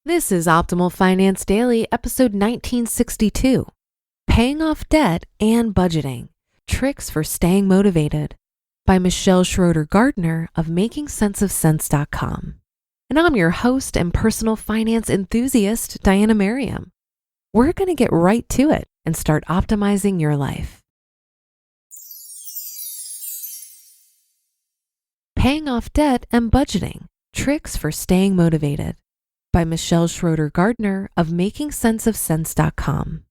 This is Optimal Finance Daily, episode 1962, Paying Off Debt and Budgeting, Tricks for Staying Motivated, by Michelle Schroeder-Gardner of MakingSenseOfSense.com. And I'm your host and personal finance enthusiast, Diana Merriam. We're going to get right to it and start optimizing your life. Paying Off Debt and Budgeting, Tricks for Staying Motivated, by Michelle Schroeder-Gardner of MakingSenseOfSense.com.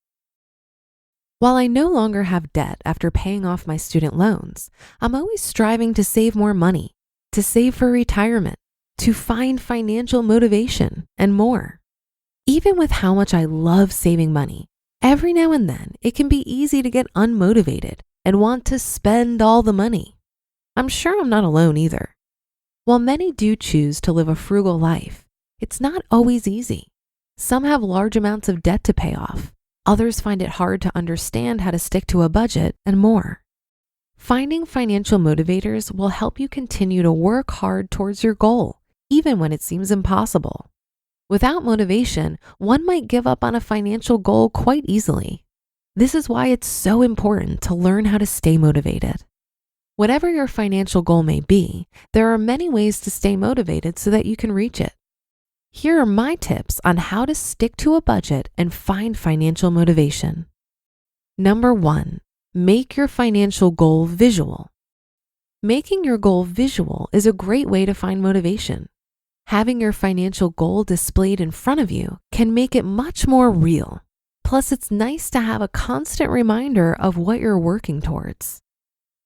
While I no longer have debt after paying off my student loans, I'm always striving to save more money, to save for retirement, to find financial motivation, and more. Even with how much I love saving money, every now and then it can be easy to get unmotivated and want to spend all the money. I'm sure I'm not alone either. While many do choose to live a frugal life, it's not always easy. Some have large amounts of debt to pay off. Others find it hard to understand how to stick to a budget, and more. Finding financial motivators will help you continue to work hard towards your goal, even when it seems impossible. Without motivation, one might give up on a financial goal quite easily. This is why it's so important to learn how to stay motivated. Whatever your financial goal may be, there are many ways to stay motivated so that you can reach it. Here are my tips on how to stick to a budget and find financial motivation. Number 1, make your financial goal visual. Making your goal visual is a great way to find motivation. Having your financial goal displayed in front of you can make it much more real. Plus, it's nice to have a constant reminder of what you're working towards.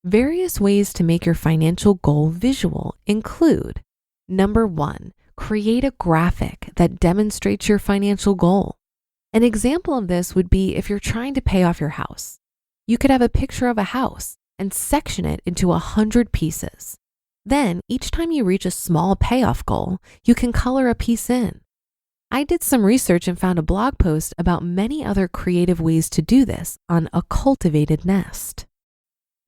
Various ways to make your financial goal visual include: Number 1, create a graphic that demonstrates your financial goal. An example of this would be if you're trying to pay off your house. You could have a picture of a house and section it into 100 pieces. Then, each time you reach a small payoff goal, you can color a piece in. I did some research and found a blog post about many other creative ways to do this on A Cultivated Nest.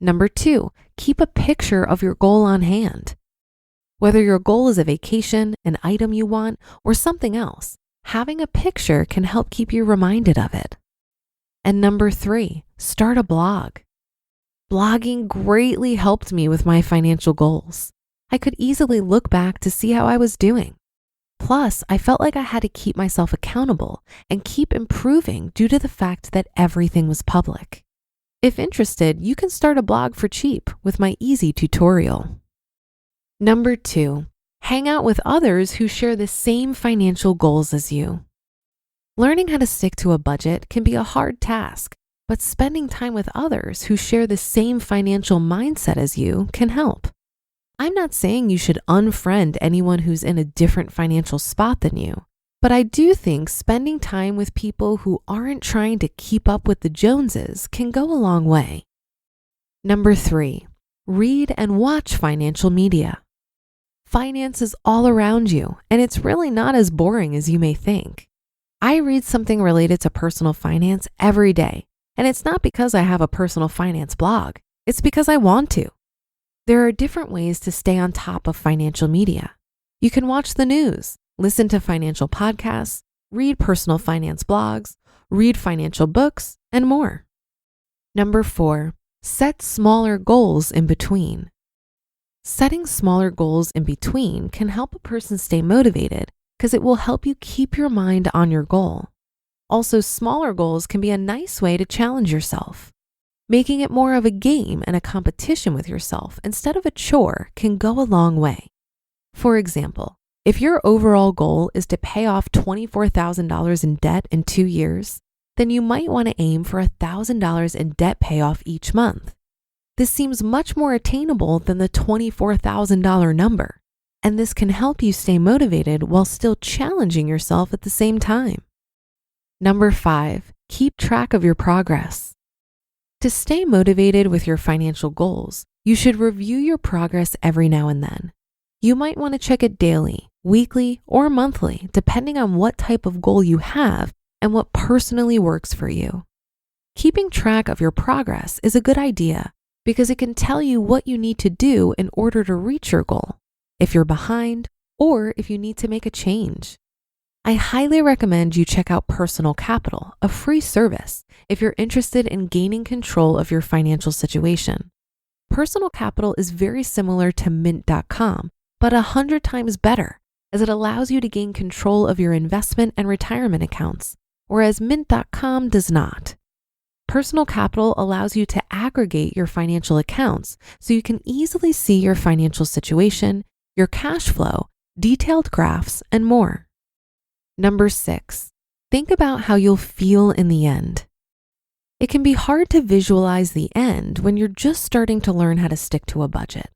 Number 2, keep a picture of your goal on hand. Whether your goal is a vacation, an item you want, or something else, having a picture can help keep you reminded of it. And number 3, start a blog. Blogging greatly helped me with my financial goals. I could easily look back to see how I was doing. Plus, I felt like I had to keep myself accountable and keep improving due to the fact that everything was public. If interested, you can start a blog for cheap with my easy tutorial. Number 2, hang out with others who share the same financial goals as you. Learning how to stick to a budget can be a hard task, but spending time with others who share the same financial mindset as you can help. I'm not saying you should unfriend anyone who's in a different financial spot than you, but I do think spending time with people who aren't trying to keep up with the Joneses can go a long way. Number 3, read and watch financial media. Finance is all around you, and it's really not as boring as you may think. I read something related to personal finance every day, and it's not because I have a personal finance blog. It's because I want to. There are different ways to stay on top of financial media. You can watch the news, listen to financial podcasts, read personal finance blogs, read financial books, and more. Number 4, set smaller goals in between. Setting smaller goals in between can help a person stay motivated because it will help you keep your mind on your goal. Also, smaller goals can be a nice way to challenge yourself. Making it more of a game and a competition with yourself instead of a chore can go a long way. For example, if your overall goal is to pay off $24,000 in debt in 2 years, then you might want to aim for $1,000 in debt payoff each month. This seems much more attainable than the $24,000 number, and this can help you stay motivated while still challenging yourself at the same time. Number 5, keep track of your progress. To stay motivated with your financial goals, you should review your progress every now and then. You might want to check it daily, weekly, or monthly, depending on what type of goal you have and what personally works for you. Keeping track of your progress is a good idea because it can tell you what you need to do in order to reach your goal, if you're behind, or if you need to make a change. I highly recommend you check out Personal Capital, a free service, if you're interested in gaining control of your financial situation. Personal Capital is very similar to Mint.com, but 100 times better, as it allows you to gain control of your investment and retirement accounts, whereas Mint.com does not. Personal Capital allows you to aggregate your financial accounts so you can easily see your financial situation, your cash flow, detailed graphs, and more. Number 6, think about how you'll feel in the end. It can be hard to visualize the end when you're just starting to learn how to stick to a budget.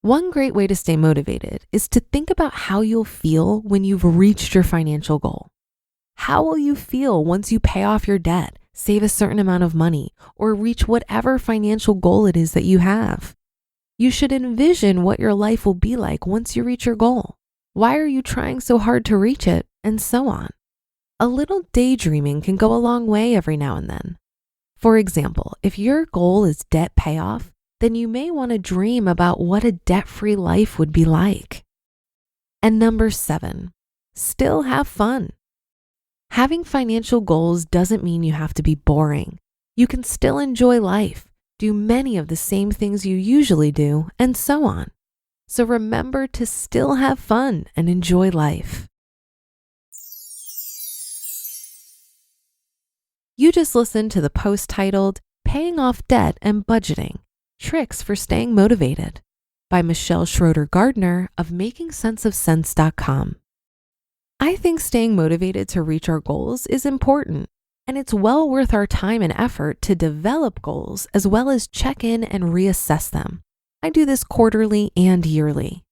One great way to stay motivated is to think about how you'll feel when you've reached your financial goal. How will you feel once you pay off your debt, save a certain amount of money, or reach whatever financial goal it is that you have? You should envision what your life will be like once you reach your goal. Why are you trying so hard to reach it? And so on. A little daydreaming can go a long way every now and then. For example, if your goal is debt payoff, then you may want to dream about what a debt-free life would be like. And number 7, still have fun. Having financial goals doesn't mean you have to be boring. You can still enjoy life, do many of the same things you usually do, and so on. So remember to still have fun and enjoy life. You just listened to the post titled, Paying Off Debt and Budgeting, Tricks for Staying Motivated by Schroeder-Gardner of MakingSenseOfSense.com. I think staying motivated to reach our goals is important, and it's well worth our time and effort to develop goals as well as check in and reassess them. I do this quarterly and yearly.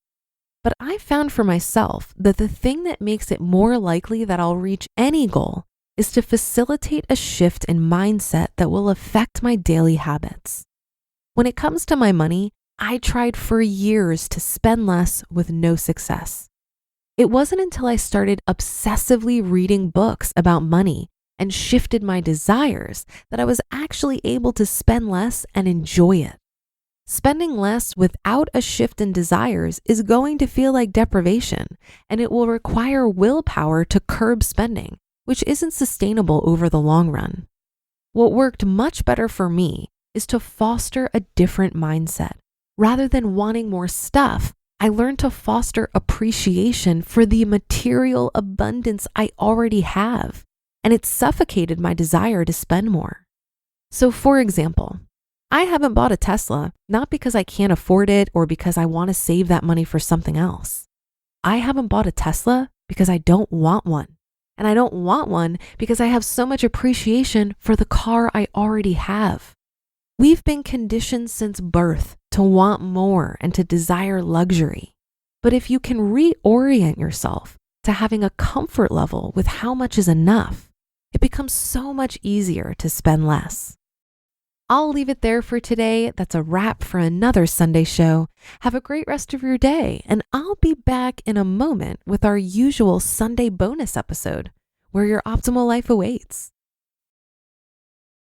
But I found for myself that the thing that makes it more likely that I'll reach any goal is to facilitate a shift in mindset that will affect my daily habits. When it comes to my money, I tried for years to spend less with no success. It wasn't until I started obsessively reading books about money and shifted my desires that I was actually able to spend less and enjoy it. Spending less without a shift in desires is going to feel like deprivation, and it will require willpower to curb spending, which isn't sustainable over the long run. What worked much better for me is to foster a different mindset. Rather than wanting more stuff, I learned to foster appreciation for the material abundance I already have, and it suffocated my desire to spend more. So for example, I haven't bought a Tesla, not because I can't afford it or because I want to save that money for something else. I haven't bought a Tesla because I don't want one. And I don't want one because I have so much appreciation for the car I already have. We've been conditioned since birth to want more and to desire luxury. But if you can reorient yourself to having a comfort level with how much is enough, it becomes so much easier to spend less. I'll leave it there for today. That's a wrap for another Sunday show. Have a great rest of your day, and I'll be back in a moment with our usual Sunday bonus episode where your optimal life awaits.